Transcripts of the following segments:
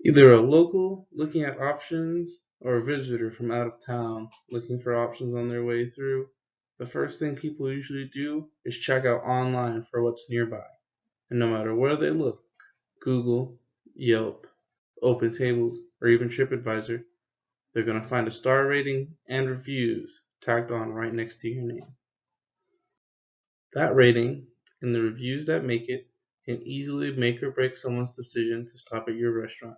Either a local looking at options or a visitor from out of town looking for options on their way through, the first thing people usually do is check out online for what's nearby. And no matter where they look, Google, Yelp, Open Tables, or even TripAdvisor, they're going to find a star rating and reviews tagged on right next to your name. That rating and the reviews that make it can easily make or break someone's decision to stop at your restaurant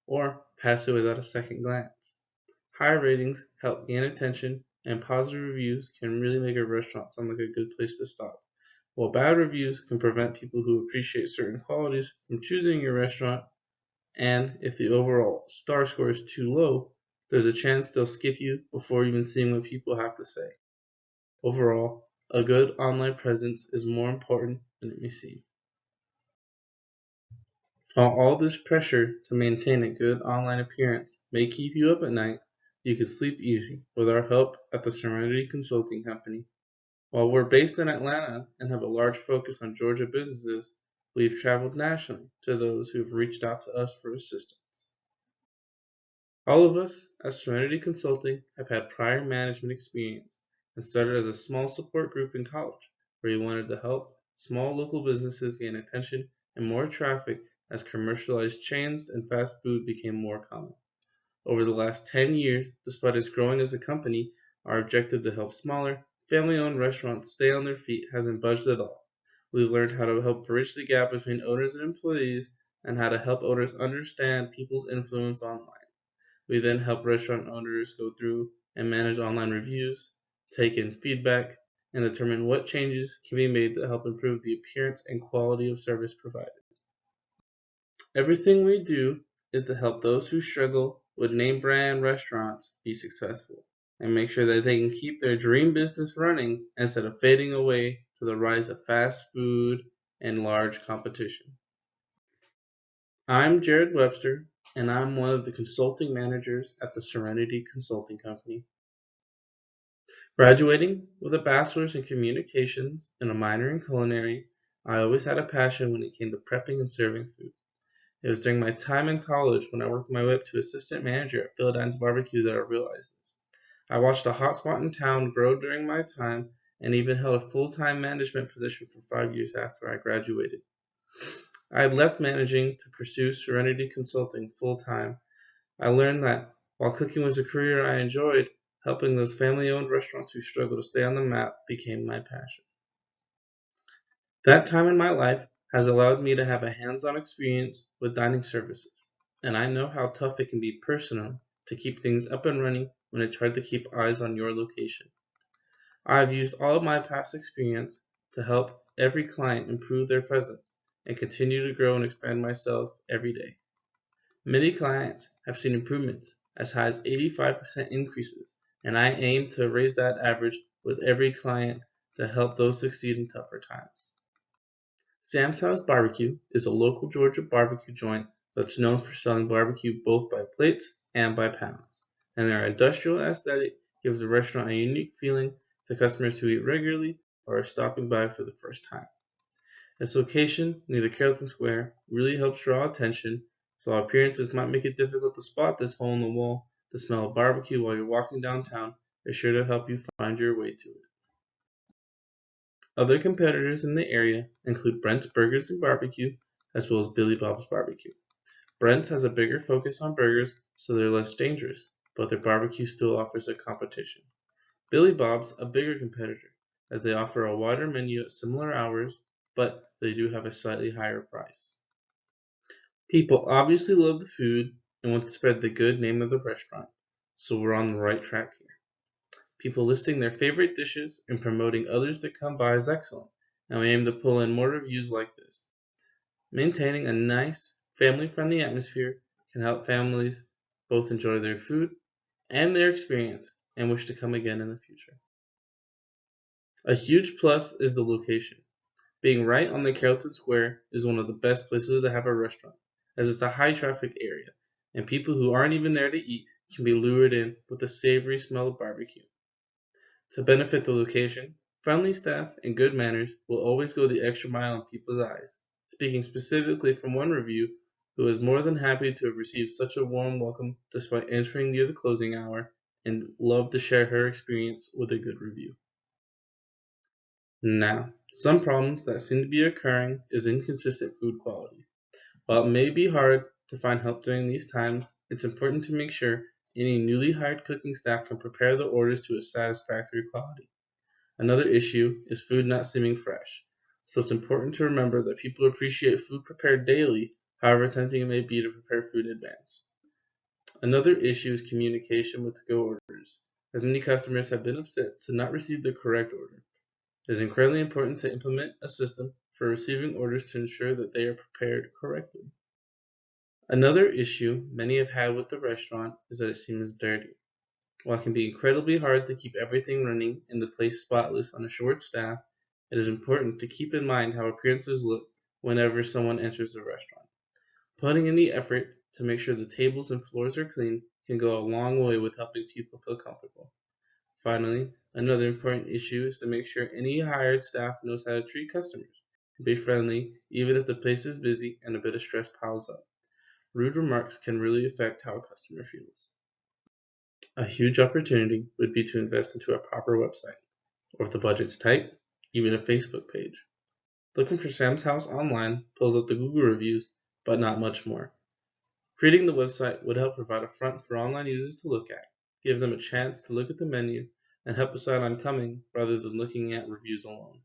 or pass it without a second glance. High ratings help gain attention, and positive reviews can really make a restaurant sound like a good place to stop, while bad reviews can prevent people who appreciate certain qualities from choosing your restaurant. And if the overall star score is too low, there's a chance they'll skip you before even seeing what people have to say. Overall, a good online presence is more important than it may seem. While all this pressure to maintain a good online appearance may keep you up at night, you can sleep easy with our help at the Serenity Consulting Company. While we're based in Atlanta and have a large focus on Georgia businesses, we've traveled nationally to those who've reached out to us for assistance. All of us at Serenity Consulting have had prior management experience and started as a small support group in college where we wanted to help small local businesses gain attention and more traffic as commercialized chains and fast food became more common. Over the last 10 years, despite us growing as a company, our objective to help smaller, family-owned restaurants stay on their feet hasn't budged at all. We've learned how to help bridge the gap between owners and employees and how to help owners understand people's influence online. We then help restaurant owners go through and manage online reviews, take in feedback, and determine what changes can be made to help improve the appearance and quality of service provided. Everything we do is to help those who struggle with name brand restaurants be successful and make sure that they can keep their dream business running instead of fading away to the rise of fast food and large competition. I'm Jared Webster, and I'm one of the consulting managers at the Serenity Consulting Company. Graduating with a bachelor's in communications and a minor in culinary, I always had a passion when it came to prepping and serving food. It was during my time in college when I worked my way up to assistant manager at Phildine's Barbecue that I realized this. I watched a hotspot in town grow during my time and even held a full-time management position for 5 years after I graduated. I had left managing to pursue Serenity Consulting full-time. I learned that while cooking was a career I enjoyed, helping those family-owned restaurants who struggle to stay on the map became my passion. That time in my life has allowed me to have a hands-on experience with dining services, and I know how tough it can be personally to keep things up and running when it's hard to keep eyes on your location. I've used all of my past experience to help every client improve their presence and continue to grow and expand myself every day. Many clients have seen improvements as high as 85% increases, and I aim to raise that average with every client to help those succeed in tougher times. Sam's House Barbecue is a local Georgia barbecue joint that's known for selling barbecue both by plates and by pounds, and their industrial aesthetic gives the restaurant a unique feeling to customers who eat regularly or are stopping by for the first time. Its location near the Carrollton Square really helps draw attention, so appearances might make it difficult to spot this hole in the wall. The smell of barbecue while you're walking downtown is sure to help you find your way to it. Other competitors in the area include Brent's Burgers and Barbecue, as well as Billy Bob's Barbecue. Brent's has a bigger focus on burgers, so they're less dangerous, but their barbecue still offers a competition. Billy Bob's a bigger competitor, as they offer a wider menu at similar hours, but they do have a slightly higher price. People obviously love the food and want to spread the good name of the restaurant, so we're on the right track here. People listing their favorite dishes and promoting others that come by is excellent, and we aim to pull in more reviews like this. Maintaining a nice, family-friendly atmosphere can help families both enjoy their food and their experience and wish to come again in the future. A huge plus is the location. Being right on the Carrollton Square is one of the best places to have a restaurant, as it's a high-traffic area, and people who aren't even there to eat can be lured in with the savory smell of barbecue. To benefit the location, friendly staff and good manners will always go the extra mile in people's eyes. Speaking specifically from one review, who was more than happy to have received such a warm welcome despite entering near the closing hour and loved to share her experience with a good review. Now, some problems that seem to be occurring is inconsistent food quality. While it may be hard to find help during these times, it's important to make sure any newly hired cooking staff can prepare the orders to a satisfactory quality. Another issue is food not seeming fresh, so it's important to remember that people appreciate food prepared daily, however tempting it may be to prepare food in advance. Another issue is communication with to-go orders, as many customers have been upset to not receive the correct order. It is incredibly important to implement a system for receiving orders to ensure that they are prepared correctly. Another issue many have had with the restaurant is that it seems dirty. While it can be incredibly hard to keep everything running and the place spotless on a short staff, it is important to keep in mind how appearances look whenever someone enters the restaurant. Putting in the effort to make sure the tables and floors are clean can go a long way with helping people feel comfortable. Finally, another important issue is to make sure any hired staff knows how to treat customers and be friendly even if the place is busy and a bit of stress piles up. Rude remarks can really affect how a customer feels. A huge opportunity would be to invest into a proper website, or if the budget's tight, even a Facebook page. Looking for Sam's House online pulls up the Google reviews, but not much more. Creating the website would help provide a front for online users to look at, give them a chance to look at the menu, and help decide on coming rather than looking at reviews alone.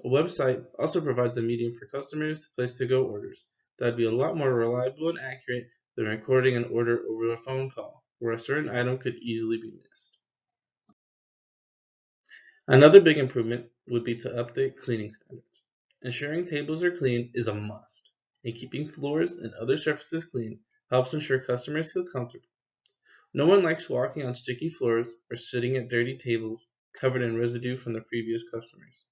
A website also provides a medium for customers to place to-go orders that would be a lot more reliable and accurate than recording an order over a phone call, where a certain item could easily be missed. Another big improvement would be to update cleaning standards. Ensuring tables are clean is a must, and keeping floors and other surfaces clean helps ensure customers feel comfortable. No one likes walking on sticky floors or sitting at dirty tables covered in residue from the previous customers.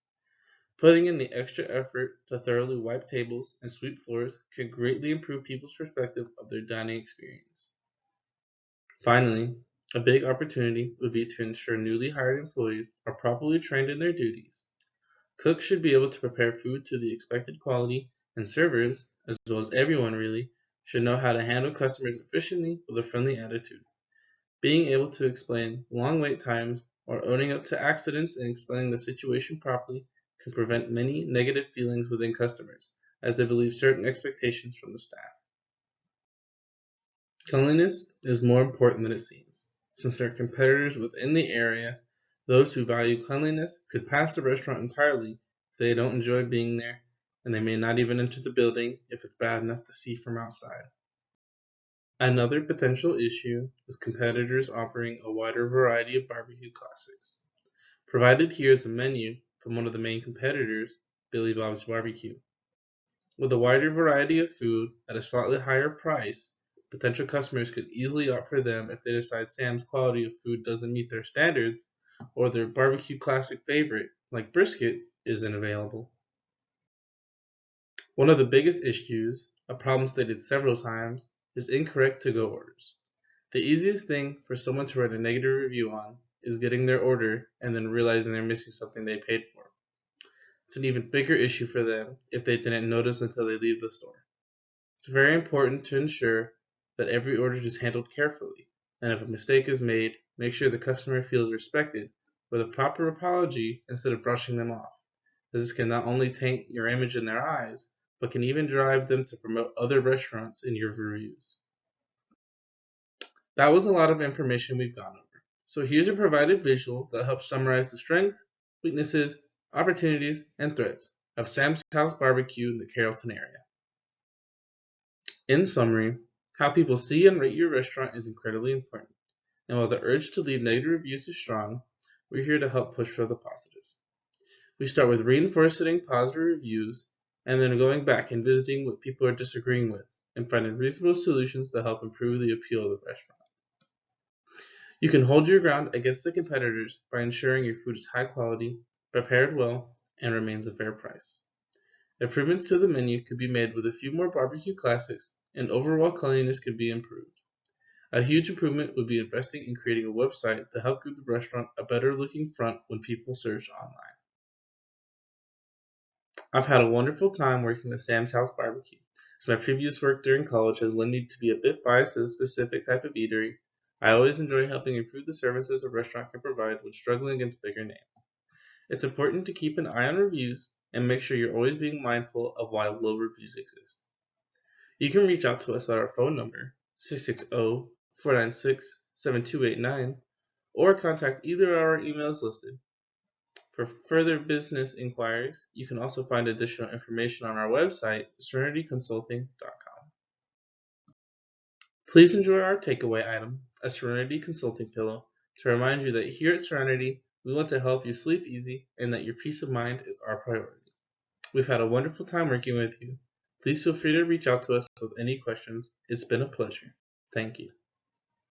Putting in the extra effort to thoroughly wipe tables and sweep floors could greatly improve people's perspective of their dining experience. Finally, a big opportunity would be to ensure newly hired employees are properly trained in their duties. Cooks should be able to prepare food to the expected quality, and servers, as well as everyone really, should know how to handle customers efficiently with a friendly attitude. Being able to explain long wait times or owning up to accidents and explaining the situation properly can prevent many negative feelings within customers, as they believe certain expectations from the staff. Cleanliness is more important than it seems, since there are competitors within the area. Those who value cleanliness could pass the restaurant entirely if they don't enjoy being there, and they may not even enter the building if it's bad enough to see from outside. Another potential issue is competitors offering a wider variety of barbecue classics. Provided here is a menu from one of the main competitors, Billy Bob's Barbecue. With a wider variety of food at a slightly higher price, potential customers could easily opt for them if they decide Sam's quality of food doesn't meet their standards, or their barbecue classic favorite, like brisket, isn't available. One of the biggest issues, a problem stated several times, is incorrect to-go orders. The easiest thing for someone to write a negative review on is getting their order and then realizing they're missing something they paid for. It's an even bigger issue for them if they didn't notice until they leave the store. It's very important to ensure that every order is handled carefully, and if a mistake is made, make sure the customer feels respected with a proper apology instead of brushing them off, as this can not only taint your image in their eyes, but can even drive them to promote other restaurants in your reviews. That was a lot of information we've gone over. So here's a provided visual that helps summarize the strengths, weaknesses, opportunities, and threats of Sam's House Barbecue in the Carrollton area. In summary, how people see and rate your restaurant is incredibly important, and while the urge to leave negative reviews is strong, we're here to help push for the positives. We start with reinforcing positive reviews, and then going back and visiting what people are disagreeing with, and finding reasonable solutions to help improve the appeal of the restaurant. You can hold your ground against the competitors by ensuring your food is high quality, prepared well, and remains a fair price. Improvements to the menu could be made with a few more barbecue classics, and overall cleanliness could be improved. A huge improvement would be investing in creating a website to help give the restaurant a better looking front when people search online. I've had a wonderful time working with Sam's House Barbecue, As my previous work during college has led me to be a bit biased to a specific type of eatery, I always enjoy helping improve the services a restaurant can provide when struggling against bigger names. It's important to keep an eye on reviews and make sure you're always being mindful of why low reviews exist. You can reach out to us at our phone number, 660-496-7289, or contact either of our emails listed. For further business inquiries, you can also find additional information on our website, serenityconsulting.com. Please enjoy our takeaway item, a Serenity Consulting Pillow, to remind you that here at Serenity, we want to help you sleep easy and that your peace of mind is our priority. We've had a wonderful time working with you. Please feel free to reach out to us with any questions. It's been a pleasure. Thank you.